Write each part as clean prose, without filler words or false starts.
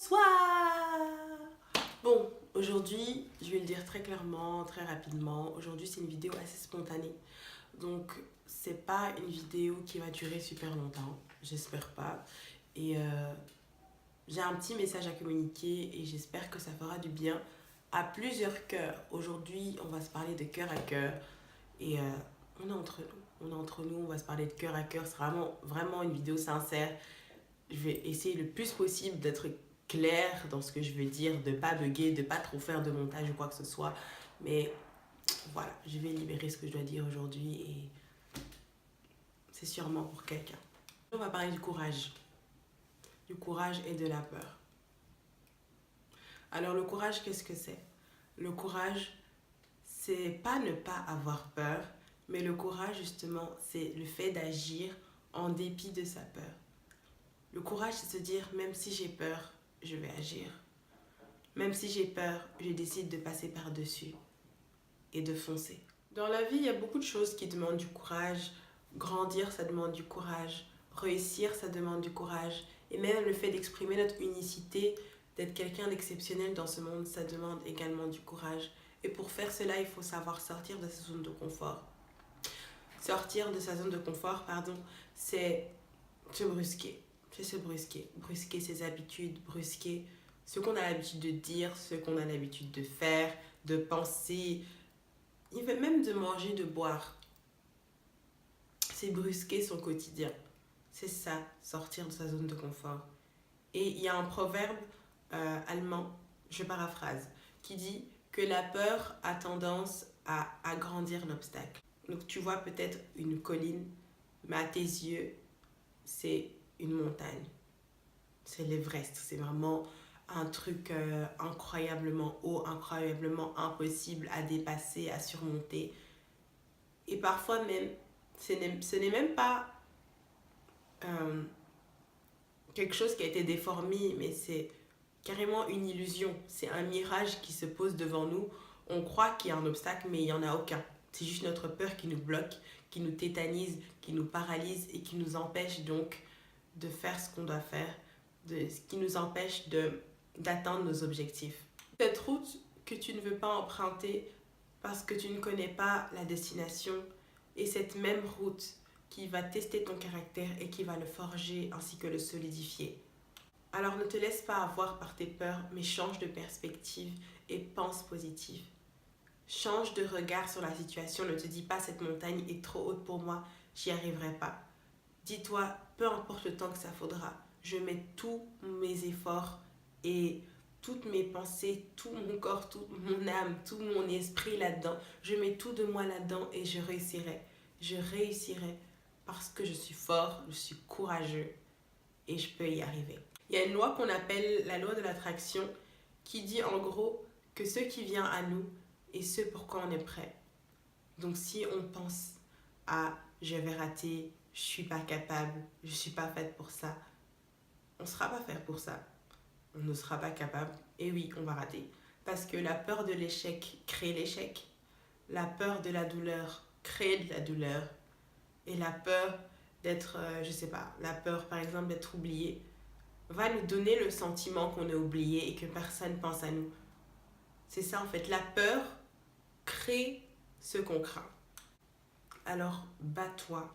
Bonsoir. Bon, aujourd'hui, je vais le dire très clairement, très rapidement. Aujourd'hui, c'est une vidéo assez spontanée. Donc, c'est pas une vidéo qui va durer super longtemps. J'espère pas. Et j'ai un petit message à communiquer et j'espère que ça fera du bien à plusieurs cœurs. Aujourd'hui, on va se parler de cœur à cœur. Et on est entre nous. On est entre nous, on va se parler de cœur à cœur. C'est vraiment une vidéo sincère. Je vais essayer le plus possible d'être clair dans ce que je veux dire, de pas bugger, de pas trop faire de montage ou quoi que ce soit. Mais voilà, je vais libérer ce que je dois dire aujourd'hui et c'est sûrement pour quelqu'un. On va parler du courage. Du courage et de la peur. Alors le courage, qu'est-ce que c'est? Le courage, c'est pas ne pas avoir peur, mais le courage justement, c'est le fait d'agir en dépit de sa peur. Le courage, c'est se dire, même si j'ai peur, je vais agir. Même si j'ai peur, je décide de passer par-dessus et de foncer. Dans la vie, il y a beaucoup de choses qui demandent du courage. Grandir, ça demande du courage. Réussir, ça demande du courage. Et même le fait d'exprimer notre unicité, d'être quelqu'un d'exceptionnel dans ce monde, ça demande également du courage. Et pour faire cela, il faut savoir sortir de sa zone de confort. Sortir de sa zone de confort, c'est se brusquer. C'est se brusquer. Brusquer ses habitudes, brusquer ce qu'on a l'habitude de dire, ce qu'on a l'habitude de faire, de penser, même de manger, de boire. C'est brusquer son quotidien. C'est ça, sortir de sa zone de confort. Et il y a un proverbe allemand, je paraphrase, qui dit que la peur a tendance à agrandir l'obstacle. Donc tu vois peut-être une colline, mais à tes yeux, c'est une montagne. C'est l'Everest. C'est vraiment un truc incroyablement haut, incroyablement impossible à dépasser, à surmonter. Et parfois même, ce n'est même pas quelque chose qui a été déformé, mais c'est carrément une illusion. C'est un mirage qui se pose devant nous. On croit qu'il y a un obstacle, mais il n'y en a aucun. C'est juste notre peur qui nous bloque, qui nous tétanise, qui nous paralyse et qui nous empêche donc de faire ce qu'on doit faire, ce qui nous empêche d'atteindre nos objectifs. Cette route que tu ne veux pas emprunter parce que tu ne connais pas la destination est cette même route qui va tester ton caractère et qui va le forger ainsi que le solidifier. Alors ne te laisse pas avoir par tes peurs, mais change de perspective et pense positif. Change de regard sur la situation, ne te dis pas cette montagne est trop haute pour moi, j'y arriverai pas. Dis-toi, peu importe le temps que ça faudra, je mets tous mes efforts et toutes mes pensées, tout mon corps, toute mon âme, tout mon esprit là-dedans. Je mets tout de moi là-dedans et je réussirai. Je réussirai parce que je suis fort, je suis courageux et je peux y arriver. Il y a une loi qu'on appelle la loi de l'attraction qui dit en gros que ce qui vient à nous est ce pour quoi on est prêt. Donc si on pense à je vais rater, je suis pas capable, je suis pas faite pour ça, on sera pas fait pour ça. On ne sera pas capable et oui, on va rater. Parce que la peur de l'échec crée l'échec. La peur de la douleur crée de la douleur. Et la peur d'être, je sais pas, la peur par exemple d'être oublié va nous donner le sentiment qu'on est oublié et que personne pense à nous. C'est ça en fait, la peur crée ce qu'on craint. Alors bats-toi,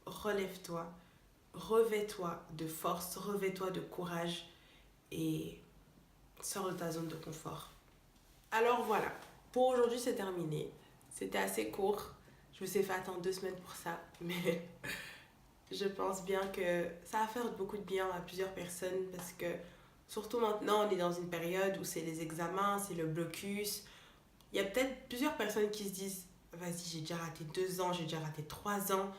relève-toi, revêt-toi de force, revêt-toi de courage et sors de ta zone de confort. Alors voilà, pour aujourd'hui c'est terminé. C'était assez court. Je me suis fait attendre 2 semaines pour ça, mais je pense bien que ça va faire beaucoup de bien à plusieurs personnes parce que surtout maintenant on est dans une période où c'est les examens, c'est le blocus. Il y a peut-être plusieurs personnes qui se disent vas-y, j'ai déjà raté 2 ans, j'ai déjà raté 3 ans.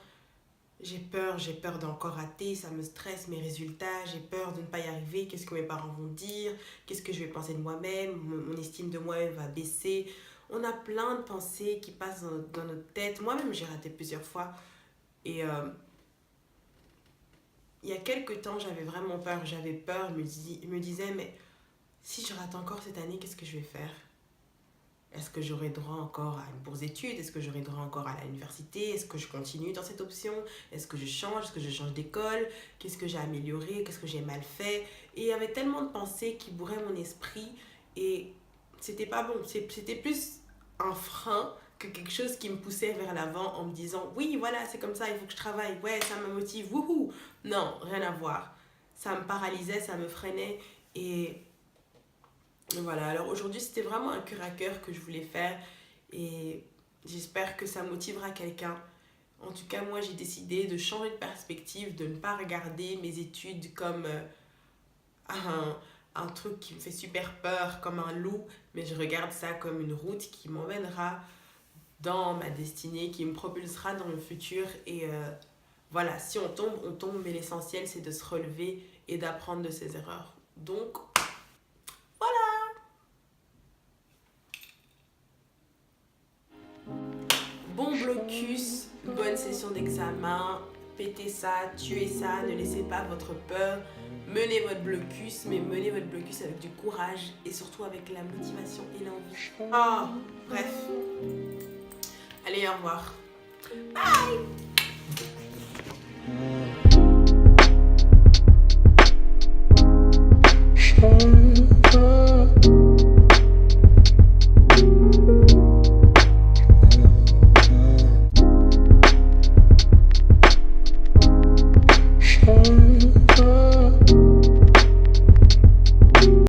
J'ai peur d'encore rater, ça me stresse mes résultats, j'ai peur de ne pas y arriver, qu'est-ce que mes parents vont dire, qu'est-ce que je vais penser de moi-même, mon estime de moi-même va baisser. On a plein de pensées qui passent dans notre tête. Moi-même, j'ai raté plusieurs fois. Et il y a quelques temps, j'avais vraiment peur. J'avais peur, je me disais, mais si je rate encore cette année, qu'est-ce que je vais faire? Est-ce que j'aurai droit encore à une bourse d'études? Est-ce que j'aurai droit encore à l'université? Est-ce que je continue dans cette option? Est-ce que je change? Est-ce que je change d'école? Qu'est-ce que j'ai amélioré? Qu'est-ce que j'ai mal fait? Et il y avait tellement de pensées qui bourraient mon esprit et c'était pas bon. C'était plus un frein que quelque chose qui me poussait vers l'avant en me disant oui, voilà, c'est comme ça, il faut que je travaille. Ouais, ça me motive. Wouhou! Non, rien à voir. Ça me paralysait, ça me freinait et voilà, alors aujourd'hui c'était vraiment un cœur à cœur que je voulais faire et j'espère que ça motivera quelqu'un. En tout cas, moi j'ai décidé de changer de perspective, de ne pas regarder mes études comme un, un truc qui me fait super peur, comme un loup, mais je regarde ça comme une route qui m'emmènera dans ma destinée, qui me propulsera dans le futur et voilà, si on tombe, mais l'essentiel c'est de se relever et d'apprendre de ses erreurs. Donc, bon blocus, bonne session d'examen, pétez ça, tuez ça, ne laissez pas votre peur, menez votre blocus, mais menez votre blocus avec du courage et surtout avec la motivation et l'envie. Ah, bref. Allez, au revoir. Bye!